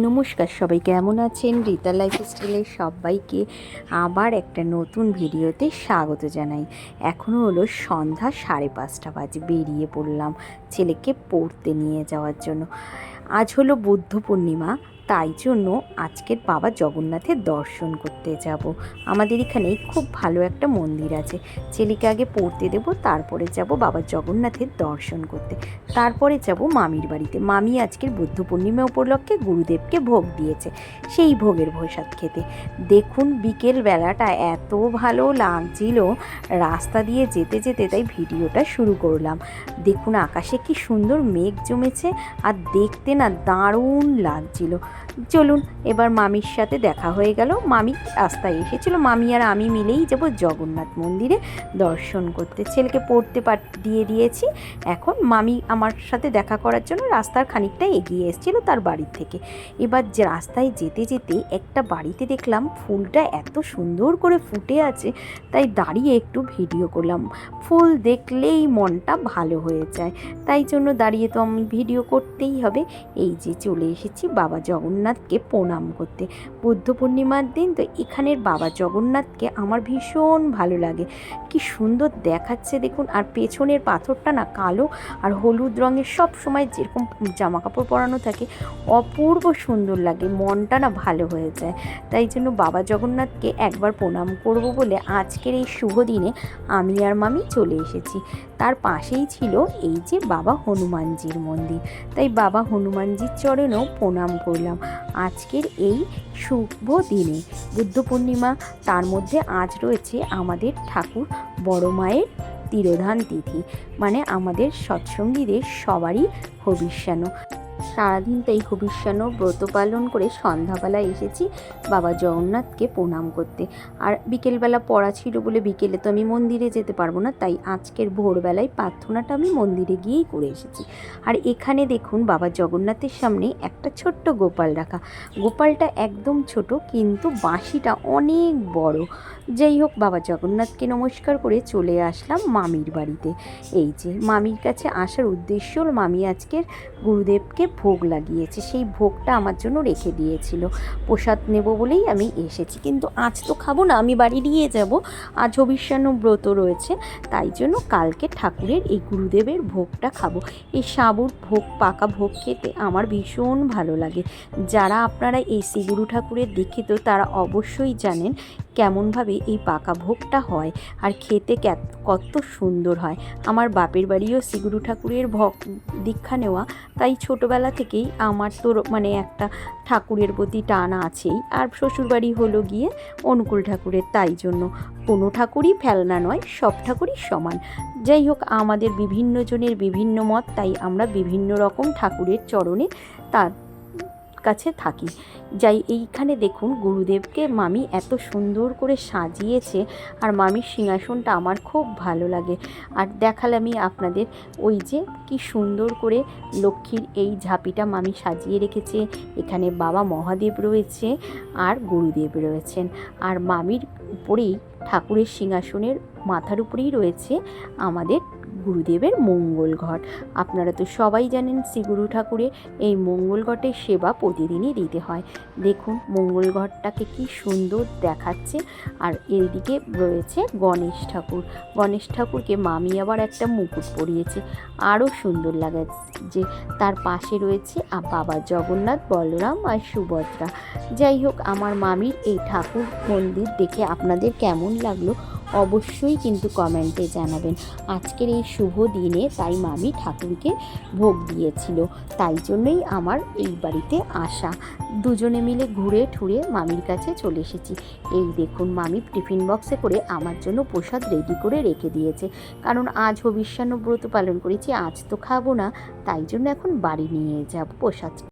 নমস্কার, সবাই কেমন আছেন? রীতা লাইফস্টাইলের সবাইকে আবার একটা নতুন ভিডিওতে স্বাগত জানাই। এখনও হলো সন্ধ্যা 5:30 বাজে। বেরিয়ে পড়লাম ছেলেকে পড়তে নিয়ে যাওয়ার জন্য। আজ হলো বুদ্ধ পূর্ণিমা, তাই জন্য আজকের বাবা জগন্নাথের দর্শন করতে যাব। আমাদের এখানে খুব ভালো একটা মন্দির আছে। ছেলেকে আগে পড়তে দেব, তারপরে যাব বাবা জগন্নাথের দর্শন করতে। তারপরে যাব মামির বাড়িতে। মামি আজকের বুদ্ধ পূর্ণিমা উপলক্ষে গুরুদেবকে ভোগ দিয়েছে, সেই ভোগের প্রসাদ খেতে। দেখুন বিকেল বেলাটা এত ভালো লাগছিল রাস্তা দিয়ে যেতে যেতে, তাই ভিডিওটা শুরু করলাম। দেখুন আকাশে কি সুন্দর মেঘ জমেছে, আর দেখতে না দারুণ লাগছিল। চলুন এবার মামির সাথে দেখা হয়ে গেল। মামি রাস্তায় এসেছিল, মামি আর আমি মিলেই যাব জগন্নাথ মন্দিরে দর্শন করতে। ছেলেকে পড়তে দিয়ে দিয়েছি। এখন মামি আমার সাথে দেখা করার জন্য রাস্তার খানিকটা এগিয়ে এসেছিল তার বাড়ির থেকে। এবার যে রাস্তায় যেতে যেতে একটা বাড়িতে দেখলাম ফুলটা এত সুন্দর করে ফুটে আছে, তাই দাঁড়িয়ে একটু ভিডিও করলাম। ফুল দেখলেই মনটা ভালো হয়ে যায়, তাই জন্য দাঁড়িয়ে তো আমি ভিডিও করতেই হবে। এই যে চলে এসেছি বাবা জগন্নাথকে প্রণাম করতে। বুদ্ধ পূর্ণিমার দিন তো এখানের বাবা জগন্নাথকে আমার ভীষণ ভালো লাগে। কি সুন্দর দেখাচ্ছে দেখুন। আর পেছনের পাথরটা না কালো আর হলুদ রঙের, সব সময় যেরকম জামা কাপড় পরানো থাকে অপূর্ব সুন্দর লাগে, মনটা না ভালো হয়ে যায়। তাই জন্য বাবা জগন্নাথকে একবার প্রণাম করব বলে আজকের এই শুভ দিনে আমি আর মামি চলে এসেছি। তার পাশেই ছিল এই যে বাবা হনুমানজির মন্দির, তাই বাবা হনুমানজির চরণেও প্রণাম করলাম আজকের এই শুভ দিনে বুদ্ধ পূর্ণিমা। তার মধ্যে আজ রয়েছে আমাদের ঠাকুর বড় মায়ের তিরোধান তিথি, মানে আমাদের সৎসঙ্গীদের সবারই হবিষ্যান্ন। সারাদিন তাই হবিষ্যান্ন ব্রত পালন করে সন্ধ্যাবেলায় এসেছি বাবা জগন্নাথকে প্রণাম করতে। আর বিকেলবেলা পড়া ছিল বলে বিকেলে তো আমি মন্দিরে যেতে পারবো না, তাই আজকের ভোরবেলায় প্রার্থনাটা আমি মন্দিরে গিয়েই করে এসেছি। আর এখানে দেখুন বাবা জগন্নাথের সামনে একটা ছোট্ট গোপাল রাখা। গোপালটা একদম ছোট, কিন্তু বাঁশিটা অনেক বড়। যাই হোক, বাবা জগন্নাথকে নমস্কার করে চলে আসলাম মামির বাড়িতে। এই যে মামির কাছে আসার উদ্দেশ্য, মামি আজকের গুরুদেবকে ভোগ লাগিয়েছে, সেই ভোগটা আমার জন্য রেখে দিয়েছিল। প্রসাদ নেব বলেই আমি এসেছি, কিন্তু আজ তো খাবো না, আমি বাড়ি নিয়ে যাব। আজ হবিষ্যান্ন ব্রত রয়েছে, তাই জন্য কালকে ঠাকুরের এই গুরুদেবের ভোগটা খাবো। এই সাবুর ভোগ, পাকা ভোগ খেতে আমার ভীষণ ভালো লাগে। যারা আপনারা এই শ্রীগুরু ঠাকুরের দীক্ষিত তারা অবশ্যই জানেন কেমনভাবে এই পাকা ভোগটা হয় আর খেতে কত সুন্দর হয়। আমার বাপের বাড়িও শ্রীগুরু ঠাকুরের দীক্ষা নেওয়া, তাই ছোটোবেলা থেকেই আমার তো মানে একটা ঠাকুরের প্রতি টান আছেই। আর শ্বশুরবাড়ি হলো গিয়ে অনুকূল ঠাকুরের, তাই জন্য কোনো ঠাকুরই ফেলনা নয়, সব ঠাকুরই সমান। যাই হোক, আমাদের বিভিন্ন জনের বিভিন্ন মত, তাই আমরা বিভিন্ন রকম ঠাকুরের চরণে তার কাছে থাকি। যাই এইখানে দেখুন গুরুদেবকে মামি এত সুন্দর করে সাজিয়েছে, আর মামির সিংহাসনটা আমার খুব ভালো লাগে। আর দেখালামই আপনাদের, ওই যে কি সুন্দর করে লক্ষ্মীর এই ঝাঁপিটা মামি সাজিয়ে রেখেছে। এখানে বাবা মহাদেব রয়েছে আর গুরুদেব রয়েছেন, আর মামির উপরেই ঠাকুরের সিংহাসনের মাথার উপরেই রয়েছে আমাদের গুরুদেবের মঙ্গল ঘট। আপনারা তো সবাই জানেন শ্রীগুরু ঠাকুরের এই মঙ্গল ঘটের সেবা প্রতিদিনই দিতে হয়। দেখুন মঙ্গল ঘটটাকে কি সুন্দর দেখাচ্ছে। আর এইদিকে রয়েছে গণেশ ঠাকুর। গণেশ ঠাকুরকে মামি আবার একটা মুকুট পরিয়েছে, আরও সুন্দর লাগে। যে তার পাশে রয়েছে বাবা জগন্নাথ, বলরাম আর সুভদ্রা। যাই হোক, আমার মামির এই ঠাকুর মন্দির দেখে আপনাদের কেমন লাগলো অবশ্যই কিন্তু কমেন্টে জানাবেন। আজকের এই শুভ দিনে তাই মামি ঠাকুরকে ভোগ দিয়েছিল, তাই জন্যই আমার এই বাড়িতে আসা। দুজনে মিলে ঘুরে ঠুরে মামির কাছে চলে এসেছি। এই দেখুন মামি টিফিন বক্সে করে আমার জন্য প্রসাদ রেডি করে রেখে দিয়েছে, কারণ আজ হবিষ্যান্ন ব্রত পালন করেছি, আজ তো খাবো না, তাই জন্য এখন বাড়ি নিয়ে যাব প্রসাদ।